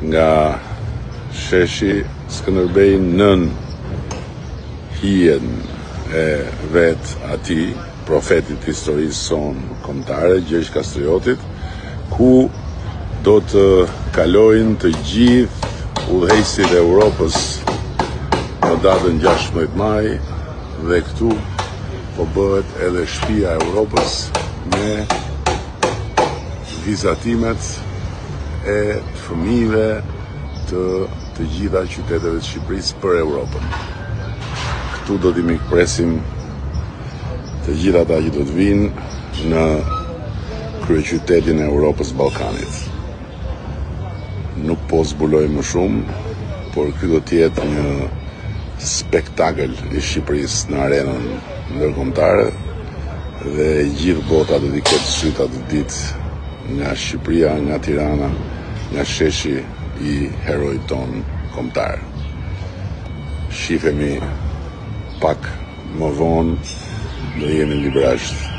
nga sheshi Skënderbej nën hijen e vet atij, profetit historisë sonë kombëtare, Gjergj Kastriotit, ku do të kalojnë të gjithë udhëheqësit e Europës në datën 16 maj, dhe këtu po bëhet edhe shtëpia e Europës me vizatimet e fëmijëve të gjitha qyteteve të Shqipërisë për Europën. Këtu do t'i mikpresim të gjitha ata që do të vinë në kryeqytetin e Europës Ballkanit. Nuk po zbuloj më shumë, por ky do të jetë një spektakël i Shqipërisë në arenën ndërkombëtare dhe gjithë bota do t'i ketë syt atë ditë nga Shqipëria, nga Tirana, nga sheshi i herojt ton kombëtar. Shifemi pak më vonë, do jemi librazh.